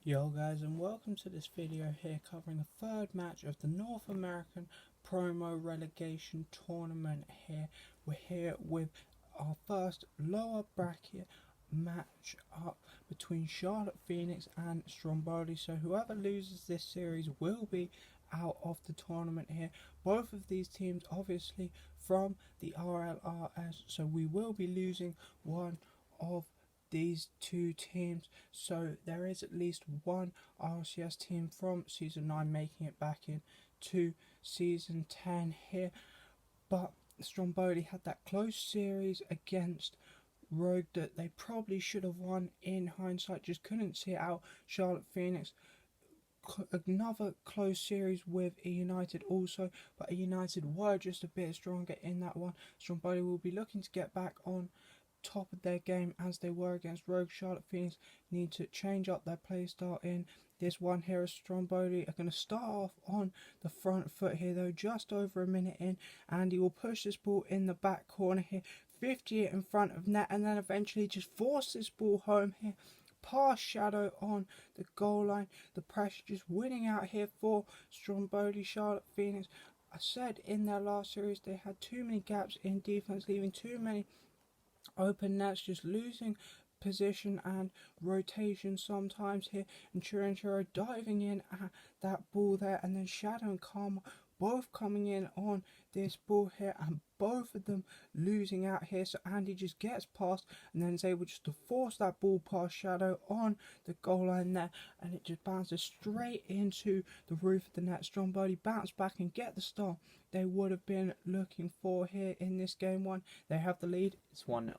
Yo guys, and welcome to this video here covering the third match of the North American Promo-Relegation tournament here. We're here with our first lower bracket match up between Charlotte Phoenix and Stromboli. So whoever loses this series will be out of the tournament here. Both of these teams obviously from the RLRS, so we will be losing one of these two teams, so there is at least one RCS team from season 9 making it back in to season 10 here. But Stromboli had that close series against Rogue that they probably should have won in hindsight, just couldn't see it out. Charlotte Phoenix, another close series with E United also, but E United were just a bit stronger in that one. Stromboli will be looking to get back on top of their game as they were against Rogue. Charlotte Phoenix need to change up their play style in this one here as Stromboli are going to start off on the front foot here though, just over a minute in, and he will push this ball in the back corner here, 50 it in front of net, and then eventually just force this ball home here past Shadow on the goal line. The pressure just winning out here for Stromboli. Charlotte Phoenix, I said in their last series they had too many gaps in defense, leaving too many open nets, just losing position and rotation sometimes here, and Chiro diving in at that ball there, and then Shadow and Karma both coming in on this ball here, and both of them losing out here. So Andy just gets past and then is able just to force that ball past Shadow on the goal line there, and it just bounces straight into the roof of the net. Stromboli bounce back and get the start they would have been looking for here in this game one. They have the lead, it's 1-0.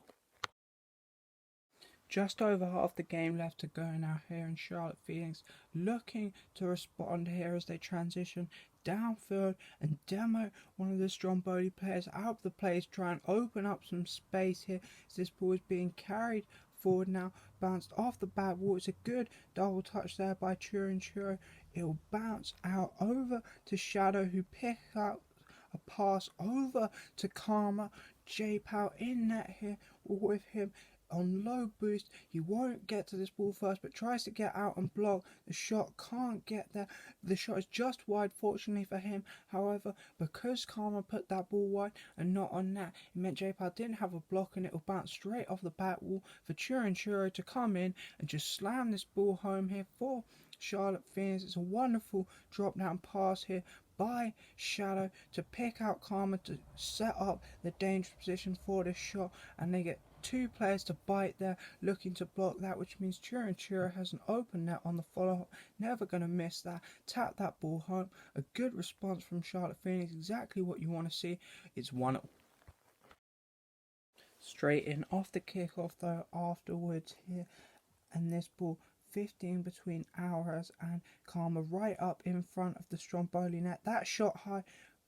Just over half the game left to go now here, and Charlotte Phoenix looking to respond here as they transition downfield and demo one of the Stromboli players out of the place, try and open up some space here as this ball is being carried forward now, bounced off the back wall. It's a good double touch there by Chiro. It will bounce out over to Shadow, who picks out a pass over to Karma. J-Pow in net here with him on low boost. He won't get to this ball first, but tries to get out and block. The shot can't get there. The shot is just wide, fortunately for him. However, because Karma put that ball wide and not on net, it meant J-Pow didn't have a block, and it will bounce straight off the back wall for Chiro to come in and just slam this ball home here for Charlotte Phoenix. It's a wonderful drop down pass here by Shadow to pick out Karma to set up the dangerous position for this shot, and they get two players to bite there, looking to block that, which means Chiro has an open net on the follow-up. Never going to miss that. Tap that ball home. A good response from Charlotte Phoenix, exactly what you want to see. It's 1-0. Straight in off the kickoff though afterwards here, and this ball 15 between Auras and Karma right up in front of the Stromboli net. That shot high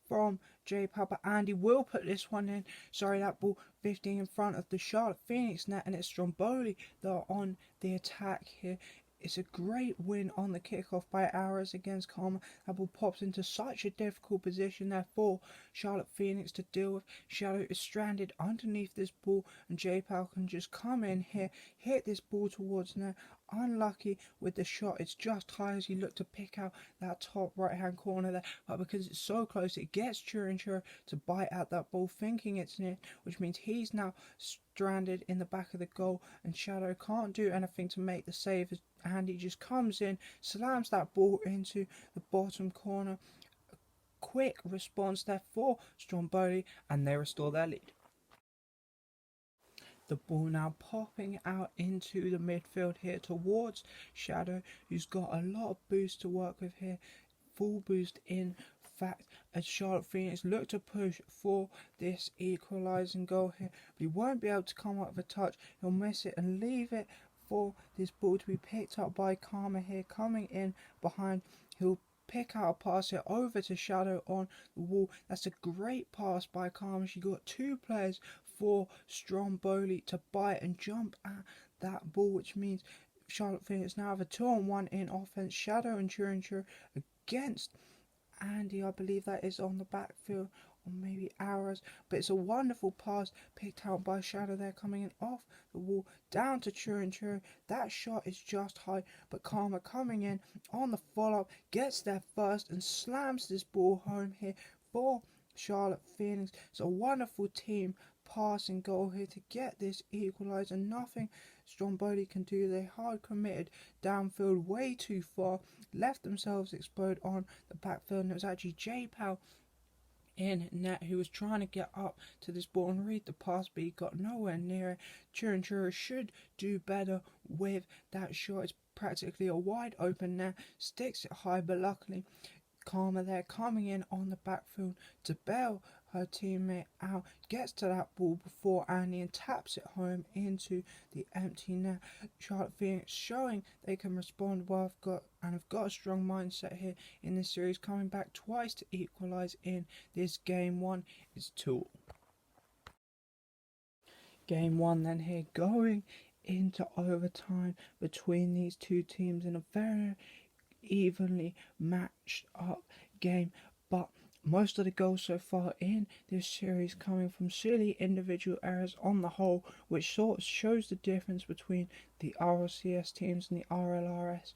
from J-Pow, but Andy will put this one in. Sorry, that ball 15 in front of the Charlotte Phoenix net, and it's Stromboli that are on the attack here. It's a great win on the kickoff by Auras against Karma. That ball pops into such a difficult position there for Charlotte Phoenix to deal with. Shadow is stranded underneath this ball, and J-Pow can just come in here, hit this ball towards net. Unlucky with the shot, it's just high as he looked to pick out that top right hand corner there, but because it's so close, it gets Chiro to bite at that ball, thinking it's near, which means he's now stranded in the back of the goal, and Shadow can't do anything to make the save as Andy just comes in, slams that ball into the bottom corner. A quick response there for Stromboli, and they restore their lead. The ball now popping out into the midfield here towards Shadow, who's got a lot of boost to work with here. Full boost in fact, as Charlotte Phoenix look to push for this equalising goal here, but he won't be able to come up with a touch. He'll miss it and leave it for this ball to be picked up by Karma here, coming in behind. He'll pick out a pass here over to Shadow on the wall. That's a great pass by Karma. She got two players for Stromboli to bite and jump at that ball, which means Charlotte Phoenix now have a 2-on-1 in offense. Shadow and Chiro against Andy, I believe that is on the backfield or maybe Arrows, but it's a wonderful pass picked out by Shadow there, coming in off the wall down to Churu. That shot is just high, but Karma coming in on the follow-up, gets there first and slams this ball home here for Charlotte Phoenix. It's a wonderful team passing goal here to get this equaliser. Nothing Stromboli can do. They hard committed downfield way too far, left themselves exposed on the backfield, and it was actually J-Pow in net who was trying to get up to this ball and read the pass, but he got nowhere near it. Churu should do better with that shot. It's practically a wide open net, sticks it high, but luckily Karma there coming in on the backfield to bail her teammate out, gets to that ball before Andy and taps it home into the empty net. Charlotte Phoenix showing they can respond well, have got a strong mindset here in this series, coming back twice to equalise in this game one is 2. Game one then here going into overtime between these two teams in a very evenly matched up game, but most of the goals so far in this series coming from silly individual errors on the whole, which sort of shows the difference between the RLCS teams and the RLRS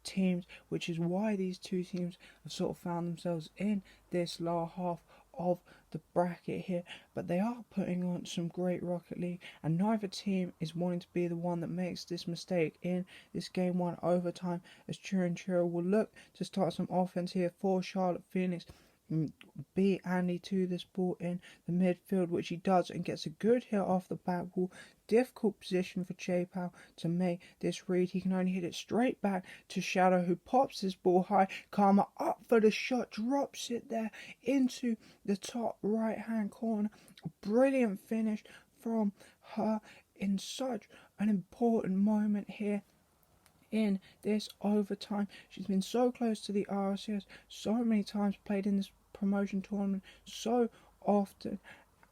teams, which is why these two teams have sort of found themselves in this lower half of the bracket here. But they are putting on some great Rocket League, and neither team is wanting to be the one that makes this mistake in this game one overtime, as Churu will look to start some offense here for Charlotte Phoenix. Beat Andy to this ball in the midfield, which he does, and gets a good hit off the back wall. Difficult position for J-Pow to make this read. He can only hit it straight back to Shadow, who pops this ball high. Karma up for the shot, drops it there into the top right hand corner. A brilliant finish from her in such an important moment here in this overtime. She's been so close to the RLCS so many times, played in this promotion tournament so often,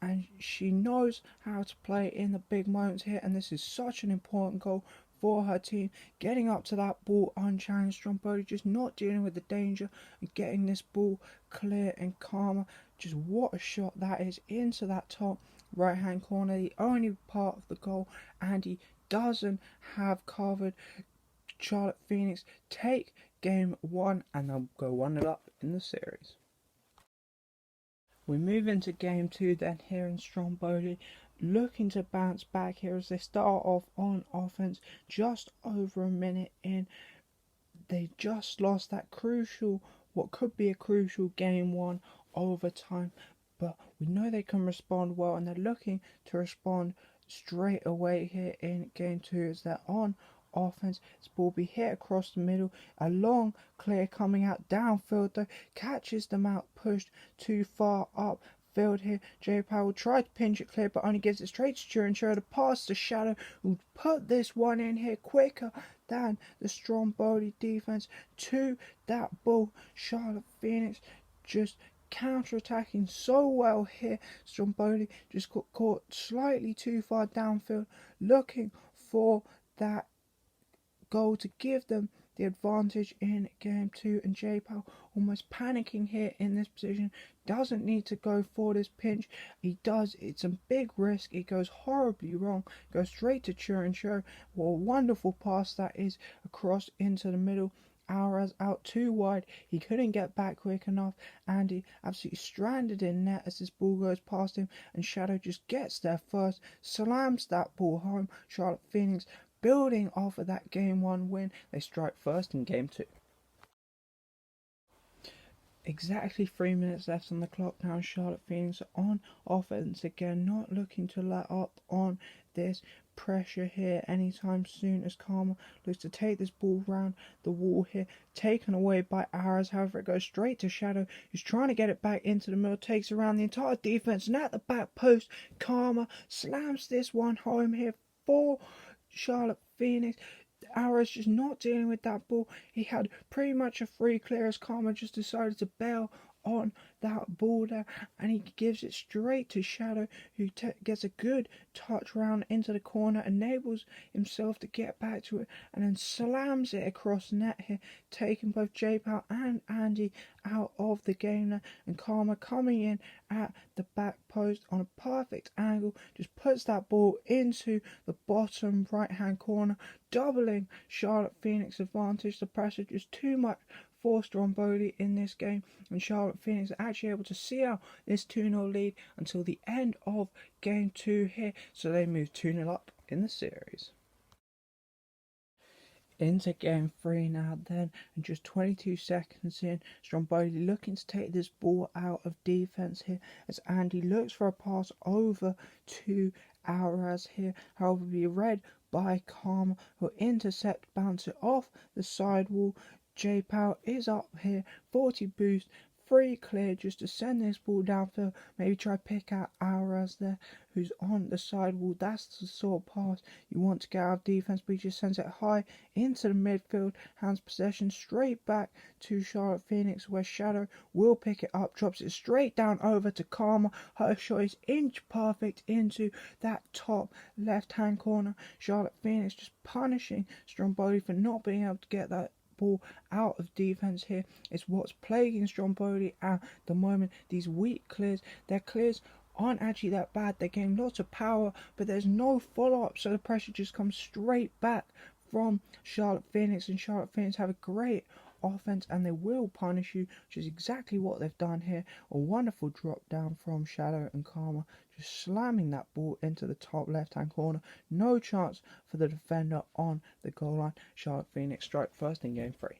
and she knows how to play in the big moments here, and this is such an important goal for her team, getting up to that ball unchallenged. Stromboli just not dealing with the danger and getting this ball clear, and Karma, just what a shot that is into that top right hand corner, the only part of the goal Andy doesn't have covered. Charlotte Phoenix take game one, and they'll go 1-0 up in the series. We move into game two then here in Stromboli, looking to bounce back here as they start off on offense just over a minute in. They just lost that crucial, what could be a crucial game one overtime, but we know they can respond well, and they're looking to respond straight away here in game two as they're on offense. This ball be hit across the middle, a long clear coming out downfield though, catches them out, pushed too far up field here. J-Power will try to pinch it clear, but only gives it straight to Churu. The pass to Shadow, who put this one in here quicker than the Stromboli defense to that ball. Charlotte Phoenix just counter-attacking so well here. Stromboli just got caught slightly too far downfield, looking for that goal to give them the advantage in game two, and J-Pow almost panicking here in this position, doesn't need to go for this pinch. He does, it's a big risk, it goes horribly wrong, goes straight to Churu. What a wonderful pass that is across into the middle. Alras out too wide, he couldn't get back quick enough. Andy absolutely stranded in net as this ball goes past him, and Shadow just gets there first, slams that ball home. Charlotte Phoenix building off of that game one win, they strike first in game two. Exactly 3 minutes left on the clock now. Charlotte Phoenix are on offense again, not looking to let up on this pressure here anytime soon, as Karma looks to take this ball round the wall here, taken away by Arrows. However, it goes straight to Shadow, who's trying to get it back into the middle, takes around the entire defense, and at the back post, Karma slams this one home here for Charlotte Phoenix. Arrows just not dealing with that ball. He had pretty much a free clear as Karma just decided to bail on that ball there, and he gives it straight to Shadow, who gets a good touch round into the corner, enables himself to get back to it, and then slams it across net here, taking both J-Pow and Andy out of the game there. And Karma coming in at the back post on a perfect angle, just puts that ball into the bottom right hand corner, doubling Charlotte Phoenix advantage. The pressure just too much for Stromboli in this game, and Charlotte Phoenix are actually able to see out this 2-0 lead until the end of game 2 here, so they move 2-0 up in the series. Into game 3 now then, and just 22 seconds in, Stromboli looking to take this ball out of defence here as Andy looks for a pass over to Alvarez here, however be read by Karma, who intercept, bounce it off the sidewall. J-Pow is up here, 40 boost, free clear just to send this ball downfield, maybe try pick out Alvarez there, who's on the sidewall. That's the sort of pass you want to get out of defence, but he just sends it high into the midfield, hands possession straight back to Charlotte Phoenix, where Shadow will pick it up, drops it straight down over to Karma. Her shot is inch perfect into that top left hand corner. Charlotte Phoenix just punishing Stromboli for not being able to get that ball out of defence here. It's what's plaguing Stromboli at the moment. These weak clears, their clears aren't actually that bad. They're getting lots of power, but there's no follow-up, so the pressure just comes straight back from Charlotte Phoenix, and Charlotte Phoenix have a great offense and they will punish you, which is exactly what they've done here. A wonderful drop down from Shadow and Karma, just slamming that ball into the top left hand corner. No chance for the defender on the goal line. Charlotte Phoenix strike first in game 3.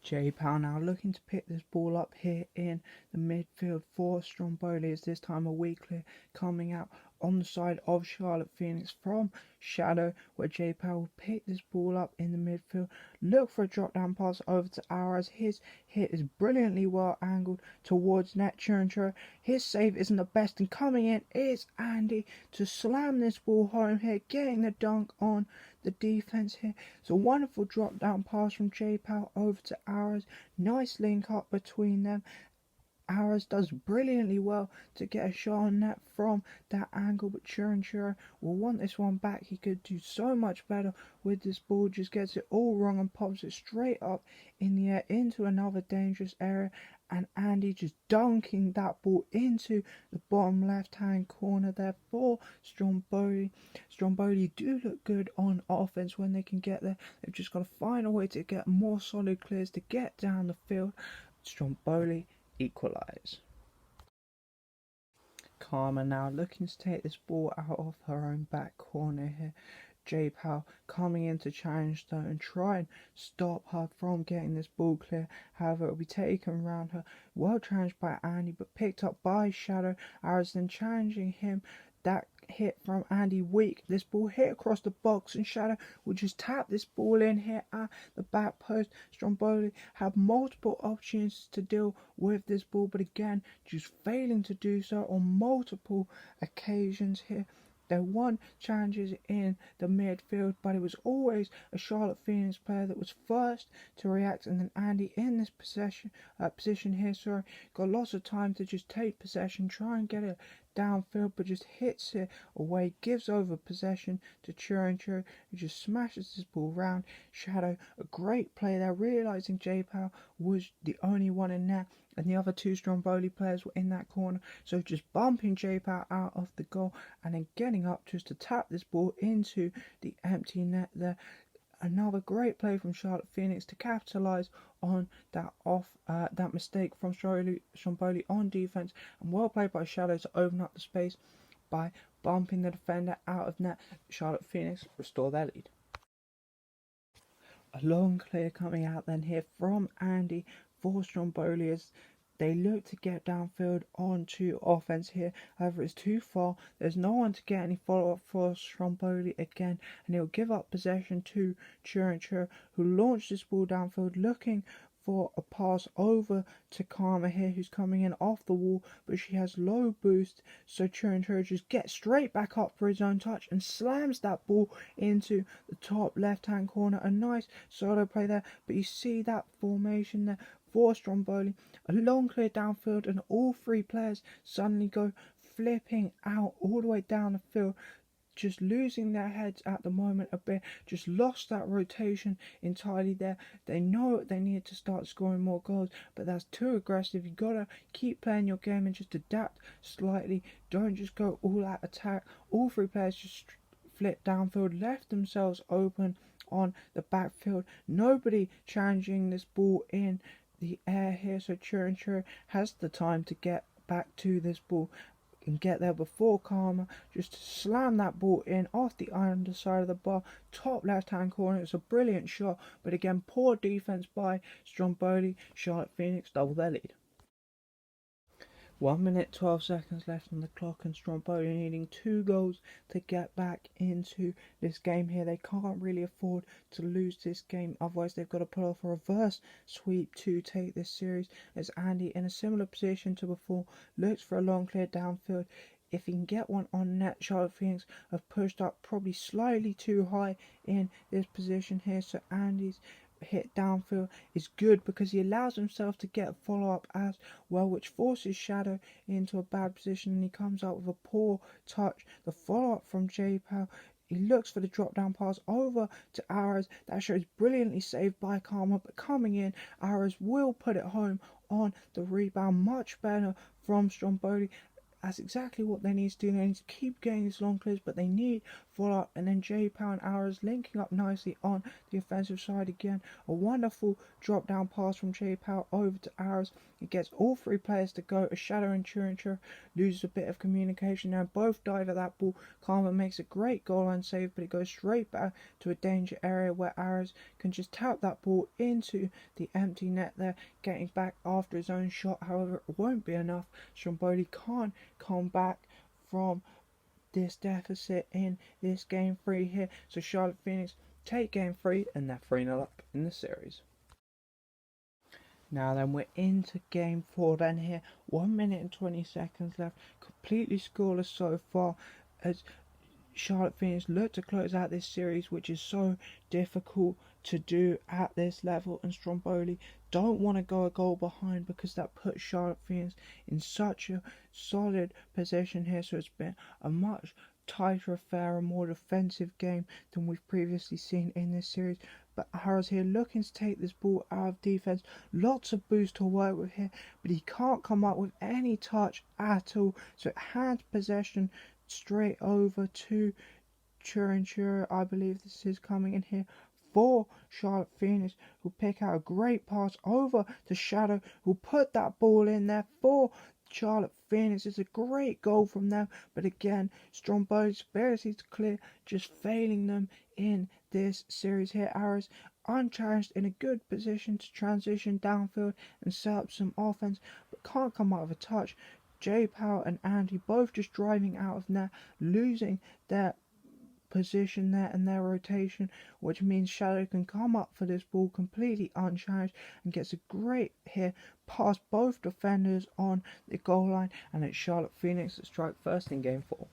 J-Pow now looking to pick this ball up here in the midfield for Stromboli, as this time a weak clear coming out on the side of Charlotte Phoenix from Shadow, where J-Pow will pick this ball up in the midfield, look for a drop down pass over to Alvarez. His hit is brilliantly well angled towards net. Churro, his save isn't the best, and coming in is Andy to slam this ball home here, getting the dunk on the defense here. It's a wonderful drop down pass from J-Pow over to Alvarez. Nice link up between them. Alvarez does brilliantly well to get a shot on net from that angle, but Churro will want this one back. He could do so much better with this ball, just gets it all wrong and pops it straight up in the air into another dangerous area, and Andy just dunking that ball into the bottom left hand corner there for Stromboli. Stromboli do look good on offense when they can get there. They've just got to find a way to get more solid clears to get down the field. Stromboli equalise. Karma now looking to take this ball out of her own back corner here. J-Pow coming in to challenge though and try and stop her from getting this ball clear. However, it will be taken around her. Well challenged by Andy, but picked up by Shadow. Aris then challenging him. That hit from Andy weak. This ball hit across the box, and Shadow will just tap this ball in here at the back post. Stromboli have multiple opportunities to deal with this ball, but again just failing to do so on multiple occasions here. There won challenges in the midfield, but it was always a Charlotte Phoenix player that was first to react, and then Andy in this position here, got lots of time to just take possession, try and get it downfield, but just hits it away, gives over possession to Churro, who just smashes this ball round. Shadow, a great play there, realising J-Pow was the only one in net, and the other two Stromboli players were in that corner, so just bumping J-Pow out of the goal and then getting up just to tap this ball into the empty net there. Another great play from Charlotte Phoenix to capitalise on that mistake from Stromboli on defence, and well played by Shadow to open up the space by bumping the defender out of net. Charlotte Phoenix restore their lead. A long clear coming out then here from Andy for Stromboli as they look to get downfield onto offense here. However, it's too far. There's no one to get any follow-up for Stromboli again, and he'll give up possession to Churro, who launched this ball downfield looking for a pass over to Karma here, who's coming in off the wall, but she has low boost, so Churro just gets straight back up for his own touch and slams that ball into the top left hand corner. A nice solo play there, but you see that formation there for Stromboli. A long clear downfield, and all three players suddenly go flipping out all the way down the field, just losing their heads at the moment a bit, just lost that rotation entirely there. They know they need to start scoring more goals, but that's too aggressive. You gotta keep playing your game and just adapt slightly. Don't just go all out attack. All three players just flipped downfield, left themselves open on the backfield. Nobody challenging this ball in the air here, so Church has the time to get back to this ball and get there before Karma just to slam that ball in off the underside of the bar, top left hand corner. It's a brilliant shot, but again, poor defense by Stromboli. Charlotte Phoenix double their lead. 1 minute 12 seconds left on the clock, and Stromboli needing 2 goals to get back into this game here. They can't really afford to lose this game, otherwise they've got to pull off a reverse sweep to take this series, as Andy, in a similar position to before, looks for a long clear downfield. If he can get one on net, Charlotte Phoenix have pushed up probably slightly too high in this position here, so Andy's hit downfield is good because he allows himself to get a follow-up as well, which forces Shadow into a bad position, and he comes out with a poor touch. The follow-up from J-Pow, he looks for the drop-down pass over to Aras. That shows brilliantly saved by Karma, but coming in, Aras will put it home on the rebound. Much better from Stromboli. That's exactly what they need to do. They need to keep getting these long clears, but they need follow-up. And then J-Pow and Aras linking up nicely on the offensive side again. A wonderful drop-down pass from J-Pow over to Aras. It gets all three players to go. A Shadow and Churincher loses a bit of communication now. Both dive at that ball. Karma makes a great goal line save, but it goes straight back to a danger area where Aras can just tap that ball into the empty net there, getting back after his own shot. However, it won't be enough. Stromboli can't come back from this deficit in this game 3 here, so Charlotte Phoenix take game 3 and they're 3-0 up in the series. Now then, we're into game 4 then here. 1 minute and 20 seconds left, completely scoreless so far, as Charlotte Phoenix look to close out this series, which is so difficult to do at this level, and Stromboli don't want to go a goal behind because that puts Charlotte Phoenix in such a solid position here. So it's been a much tighter affair, a more defensive game than we've previously seen in this series. But Harris here looking to take this ball out of defense. Lots of boost to work with here, but he can't come up with any touch at all. So it hands possession straight over to Churincher. I believe this is coming in here for Charlotte Phoenix, who pick out a great pass over to Shadow, who put that ball in there for Charlotte Phoenix. It's a great goal from them, but again, Stromboli's ability to clear just failing them in this series here. Aras unchallenged in a good position to transition downfield and set up some offense, but can't come out of a touch. J-Pow and Andy both just driving out of net, losing their position there and their rotation, which means Shadow can come up for this ball completely unchallenged and gets a great hit past both defenders on the goal line, and it's Charlotte Phoenix that strike first in game 4.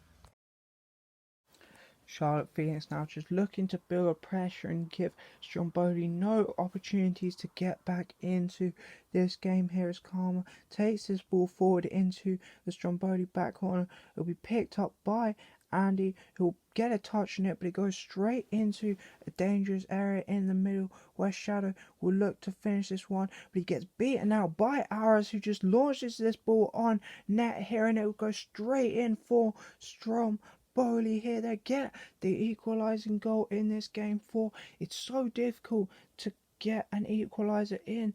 Charlotte Phoenix now just looking to build up pressure and give Stromboli no opportunities to get back into this game here, as Karma takes this ball forward into the Stromboli back corner. It'll be picked up by Andy, who'll get a touch on it, but it goes straight into a dangerous area in the middle where Shadow will look to finish this one, but he gets beaten out by Aras, who just launches this ball on net here, and it will go straight in for Stromboli here. They get the equalising goal in this game 4. It's so difficult to get an equaliser in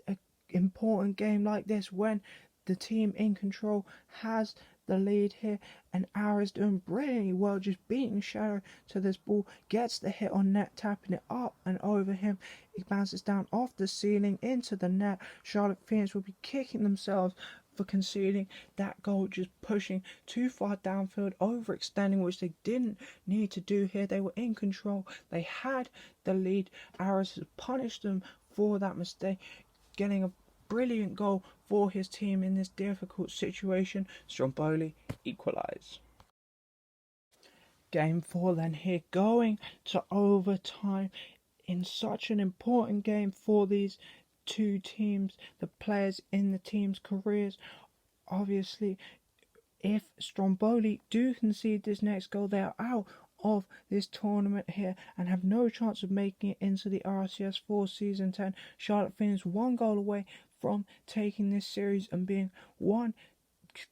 an important game like this when the team in control has the lead here, and Aras doing brilliantly well, just beating Shadow to this ball, gets the hit on net, tapping it up and over him. It bounces down off the ceiling into the net. Charlotte Phoenix will be kicking themselves for conceding that goal, just pushing too far downfield, overextending, which they didn't need to do here. They were in control, they had the lead. Aras has punished them for that mistake, getting a brilliant goal for his team in this difficult situation. Stromboli equalise. Game 4 then here, going to overtime in such an important game for these two teams, the players in the team's careers. Obviously, if Stromboli do concede this next goal, they are out of this tournament here and have no chance of making it into the RCS 4 Season 10. Charlotte Phoenix 1 goal away from taking this series and being one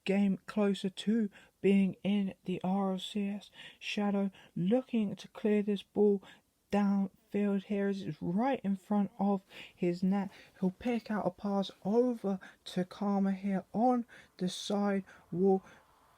game closer to being in the RLCS. Shadow looking to clear this ball downfield here as it's right in front of his net. He'll pick out a pass over to Karma here on the side wall.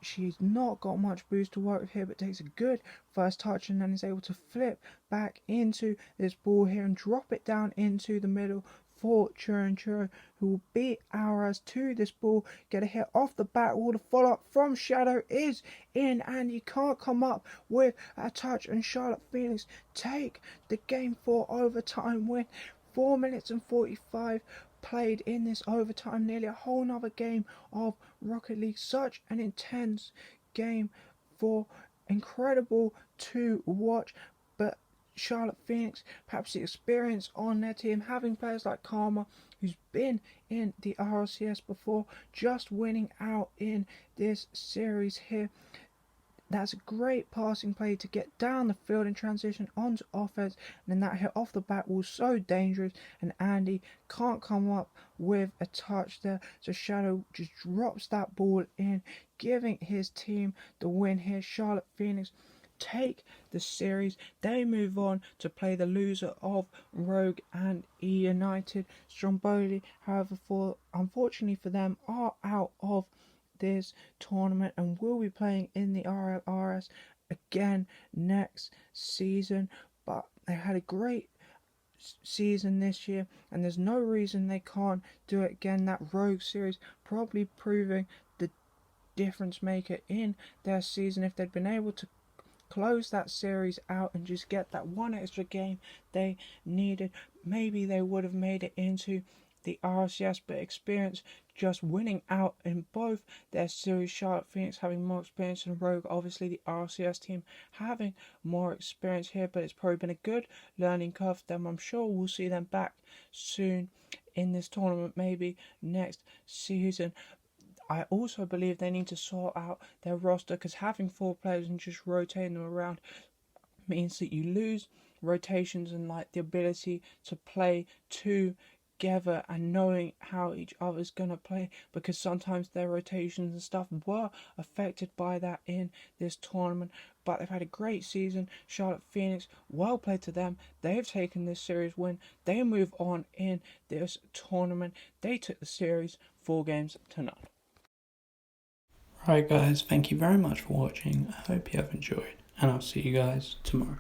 She's not got much boost to work with here, but takes a good first touch and then is able to flip back into this ball here and drop it down into the middle for Churro, who will beat Auras to this ball, get a hit off the back wall. The follow-up from Shadow is in, and he can't come up with a touch, and Charlotte Phoenix take the game for overtime win. 4 minutes and 45 played in this overtime, nearly a whole nother game of Rocket League. Such an intense game, for incredible to watch, but Charlotte Phoenix, perhaps the experience on their team, having players like Karma, who's been in the RLCS before, just winning out in this series here. That's a great passing play to get down the field and transition onto offense, and then that hit off the back was so dangerous, and Andy can't come up with a touch there, so Shadow just drops that ball in, giving his team the win here. Charlotte Phoenix take the series. They move on to play the loser of Rogue and E United. Stromboli, however, unfortunately for them, are out of this tournament and will be playing in the RLRS again next season. But they had a great season this year, and there's no reason they can't do it again. That Rogue series probably proving the difference maker in their season. If they'd been able to close that series out and just get that one extra game they needed, maybe they would have made it into the RCS, but experience just winning out in both their series. Charlotte Phoenix having more experience than Rogue, obviously the RCS team having more experience here, but it's probably been a good learning curve for them. I'm sure we'll see them back soon in this tournament, maybe next season. I also believe they need to sort out their roster, because having 4 players and just rotating them around means that you lose rotations and like the ability to play together and knowing how each other's gonna play, because sometimes their rotations and stuff were affected by that in this tournament. But they've had a great season. Charlotte Phoenix, well played to them. They've taken this series win. They move on in this tournament. They took the series 4 games to none. Alright guys, thank you very much for watching. I hope you have enjoyed, and I'll see you guys tomorrow.